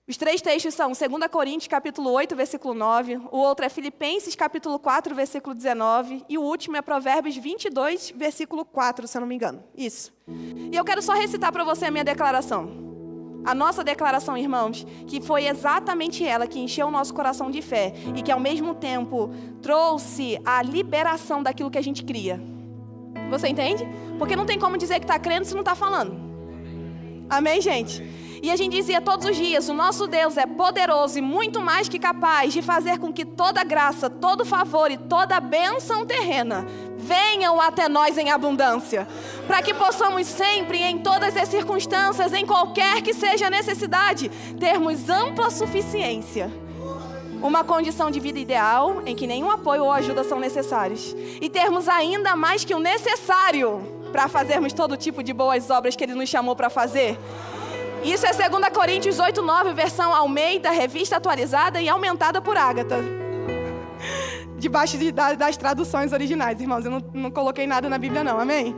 Os 3 textos são 2 Coríntios, capítulo 8, versículo 9, o outro é Filipenses, capítulo 4, versículo 19, e o último é Provérbios 22, versículo 4, se eu não me engano. Isso. E eu quero só recitar para você a minha declaração. A nossa declaração, irmãos, que foi exatamente ela que encheu o nosso coração de fé e que, ao mesmo tempo, trouxe a liberação daquilo que a gente cria. Você entende? Porque não tem como dizer que está crendo se não está falando. Amém, gente? E a gente dizia todos os dias, o nosso Deus é poderoso e muito mais que capaz de fazer com que toda graça, todo favor e toda bênção terrena venham até nós em abundância, para que possamos sempre, em todas as circunstâncias, em qualquer que seja a necessidade, termos ampla suficiência. Uma condição de vida ideal, em que nenhum apoio ou ajuda são necessários. E termos ainda mais que o necessário para fazermos todo tipo de boas obras que Ele nos chamou para fazer. Isso é 2 Coríntios 8:9, versão Almeida, revista atualizada e aumentada por Ágata. Debaixo das traduções originais, irmãos. Eu não coloquei nada na Bíblia não, amém?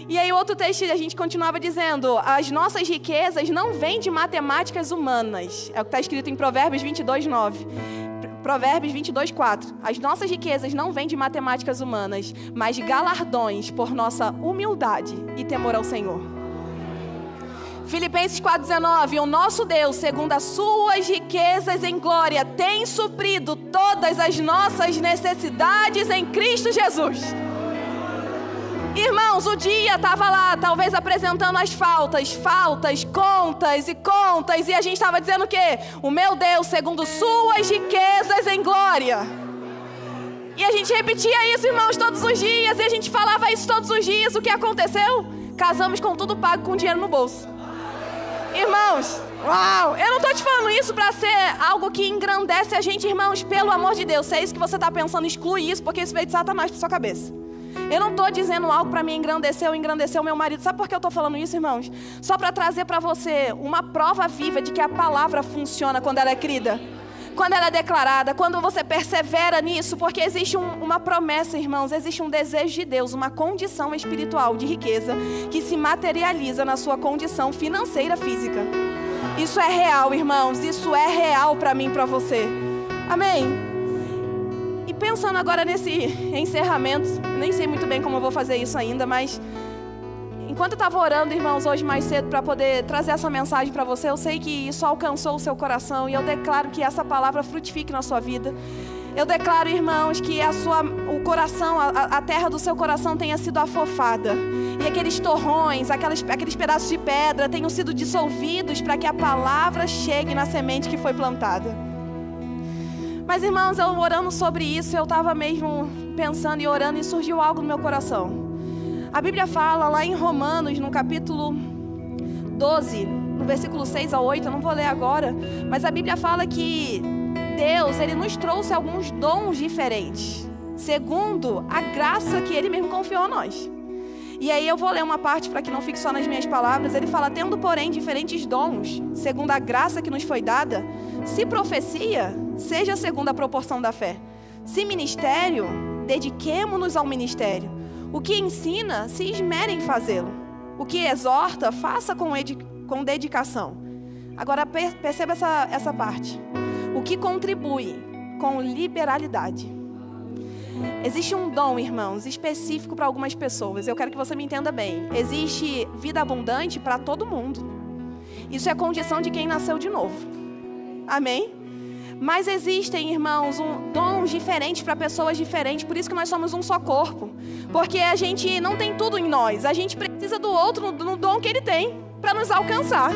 E aí outro texto a gente continuava dizendo, as nossas riquezas não vêm de matemáticas humanas. É o que está escrito em Provérbios 22:9. Provérbios 22:4. As nossas riquezas não vêm de matemáticas humanas, mas de galardões por nossa humildade e temor ao Senhor. Filipenses 4:19, o nosso Deus, segundo as suas riquezas em glória, tem suprido todas as nossas necessidades em Cristo Jesus. Irmãos, o dia estava lá, talvez apresentando as faltas, contas, e a gente estava dizendo o quê? O meu Deus, segundo suas riquezas em glória. E a gente repetia isso, irmãos, todos os dias, e a gente falava isso todos os dias. O que aconteceu? Casamos com tudo pago, com dinheiro no bolso. Irmãos, uau! Eu não estou te falando isso para ser algo que engrandece a gente, irmãos, pelo amor de Deus. Se é isso que você está pensando, exclui isso, porque isso veio de Satanás para sua cabeça. Eu não estou dizendo algo para me engrandecer ou engrandecer o meu marido. Sabe por que eu estou falando isso, irmãos? Só para trazer para você uma prova viva de que a palavra funciona quando ela é crida. Quando ela é declarada, quando você persevera nisso, porque existe uma promessa, irmãos, existe um desejo de Deus, uma condição espiritual de riqueza que se materializa na sua condição financeira física. Isso é real, irmãos. Isso é real para mim e para você. Amém? E pensando agora nesse encerramento, nem sei muito bem como eu vou fazer isso ainda, mas enquanto eu estava orando, irmãos, hoje mais cedo para poder trazer essa mensagem para você, eu sei que isso alcançou o seu coração e eu declaro que essa palavra frutifique na sua vida. Eu declaro, irmãos, que o coração, a terra do seu coração tenha sido afofada. E aqueles torrões, aqueles pedaços de pedra tenham sido dissolvidos para que a palavra chegue na semente que foi plantada. Mas, irmãos, eu orando sobre isso, eu estava mesmo pensando e orando e surgiu algo no meu coração. A Bíblia fala lá em Romanos, no capítulo 12, no versículo 6 a 8, eu não vou ler agora, mas a Bíblia fala que Deus, Ele nos trouxe alguns dons diferentes, segundo a graça que Ele mesmo confiou a nós. E aí eu vou ler uma parte para que não fique só nas minhas palavras. Ele fala, tendo porém diferentes dons, segundo a graça que nos foi dada, se profecia, seja segundo a proporção da fé. Se ministério, dediquemo-nos ao ministério. O que ensina, se esmere em fazê-lo. O que exorta, faça com dedicação. Agora perceba essa parte. O que contribui com liberalidade. Existe um dom, irmãos, específico para algumas pessoas. Eu quero que você me entenda bem. Existe vida abundante para todo mundo. Isso é condição de quem nasceu de novo. Amém? Mas existem, irmãos, dons diferentes para pessoas diferentes. Por isso que nós somos um só corpo. Porque a gente não tem tudo em nós. A gente precisa do outro, no dom que ele tem, para nos alcançar.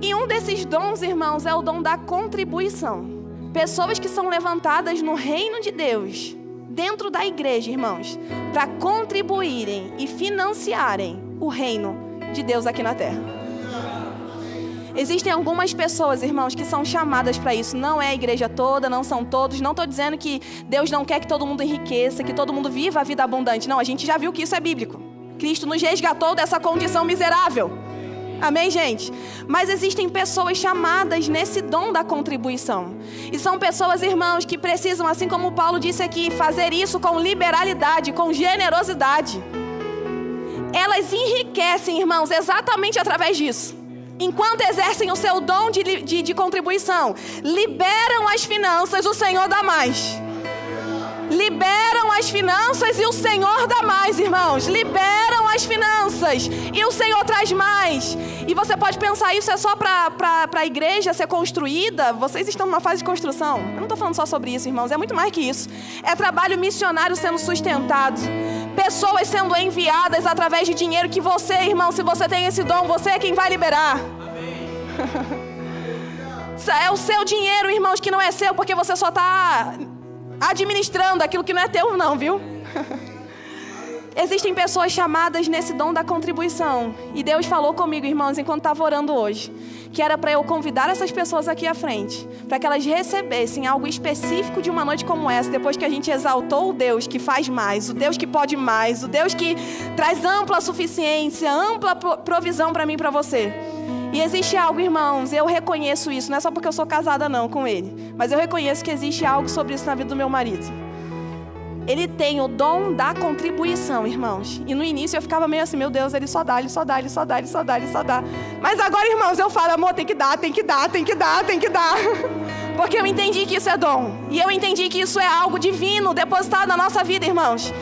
E um desses dons, irmãos, é o dom da contribuição. Pessoas que são levantadas no reino de Deus, dentro da igreja, irmãos, para contribuírem e financiarem o reino de Deus aqui na terra. Existem algumas pessoas, irmãos, que são chamadas para isso. Não é a igreja toda, não são todos. Não estou dizendo que Deus não quer que todo mundo enriqueça, que todo mundo viva a vida abundante. Não, a gente já viu que isso é bíblico. Cristo nos resgatou dessa condição miserável. Amém, gente? Mas existem pessoas chamadas nesse dom da contribuição. E são pessoas, irmãos, que precisam, assim como Paulo disse aqui, fazer isso com liberalidade, com generosidade. Elas enriquecem, irmãos, exatamente através disso. Enquanto exercem o seu dom de contribuição, liberam as finanças, o Senhor dá mais. Liberam as finanças e o Senhor dá mais, irmãos. Liberam as finanças e o Senhor traz mais. E você pode pensar, isso é só para a igreja ser construída? Vocês estão numa fase de construção. Eu não estou falando só sobre isso, irmãos. É muito mais que isso. É trabalho missionário sendo sustentado. Pessoas sendo enviadas através de dinheiro que você, irmão, se você tem esse dom, você é quem vai liberar. Amém. É o seu dinheiro, irmãos, que não é seu, porque você só está administrando aquilo que não é teu, não, viu? Existem pessoas chamadas nesse dom da contribuição. E Deus falou comigo, irmãos, enquanto estava orando hoje, que era para eu convidar essas pessoas aqui à frente, para que elas recebessem algo específico de uma noite como essa, depois que a gente exaltou o Deus que faz mais, o Deus que pode mais, o Deus que traz ampla suficiência, ampla provisão para mim e para você. E existe algo, irmãos, eu reconheço isso, não é só porque eu sou casada não com ele, mas eu reconheço que existe algo sobre isso na vida do meu marido. Ele tem o dom da contribuição, irmãos. E no início eu ficava meio assim, meu Deus, ele só dá, ele só dá, ele só dá, ele só dá, ele só dá. Mas agora, irmãos, eu falo, amor, tem que dar, tem que dar, tem que dar, tem que dar. Porque eu entendi que isso é dom. E eu entendi que isso é algo divino, depositado na nossa vida, irmãos.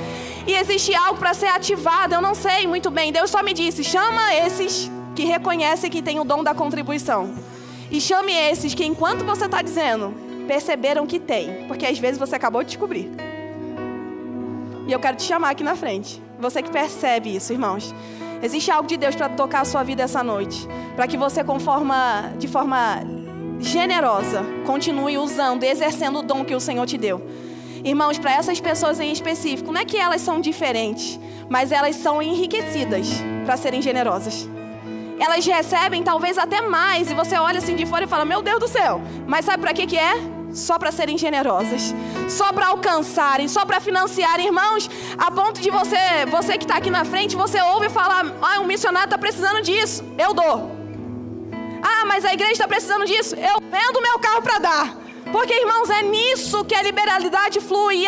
E existe algo para ser ativado, eu não sei muito bem. Deus só me disse, chama esses que reconhecem que tem o dom da contribuição. E chame esses que, enquanto você está dizendo, perceberam que tem. Porque às vezes você acabou de descobrir. E eu quero te chamar aqui na frente. Você que percebe isso, irmãos. Existe algo de Deus para tocar a sua vida essa noite. Para que você, de forma generosa, continue usando e exercendo o dom que o Senhor te deu. Irmãos, para essas pessoas em específico, não é que elas são diferentes, mas elas são enriquecidas para serem generosas. Elas recebem talvez até mais. E você olha assim de fora e fala, meu Deus do céu. Mas sabe para que é? Só para serem generosas, só para alcançarem, só para financiarem, irmãos, a ponto de você que está aqui na frente, você ouve falar, um missionário está precisando disso, eu dou. Mas a igreja está precisando disso, eu vendo meu carro para dar. Porque, irmãos, é nisso que a liberalidade flui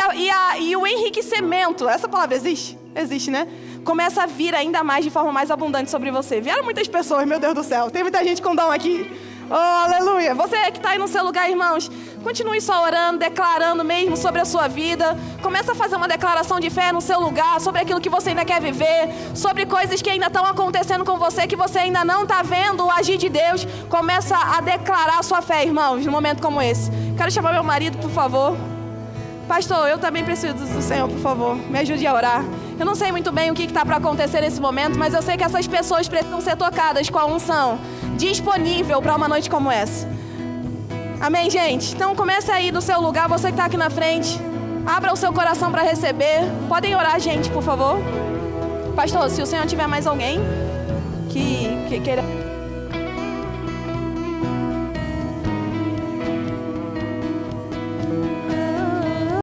e o enriquecimento, essa palavra existe? Existe, né? Começa a vir ainda mais de forma mais abundante sobre você. Vieram muitas pessoas, meu Deus do céu, tem muita gente com dom aqui. Oh, aleluia. Você que está aí no seu lugar, irmãos, continue só orando, declarando mesmo sobre a sua vida. Começa a fazer uma declaração de fé no seu lugar, sobre aquilo que você ainda quer viver, sobre coisas que ainda estão acontecendo com você, que você ainda não está vendo o agir de Deus. Começa a declarar a sua fé, irmãos, num momento como esse. Quero chamar meu marido, por favor. Pastor, eu também preciso do Senhor, por favor. Me ajude a orar. Eu não sei muito bem o que está para acontecer nesse momento, mas eu sei que essas pessoas precisam ser tocadas com a unção disponível para uma noite como essa. Amém, gente? Então comece aí do seu lugar, você que está aqui na frente. Abra o seu coração para receber. Podem orar, gente, por favor. Pastor, se o Senhor tiver mais alguém que queira...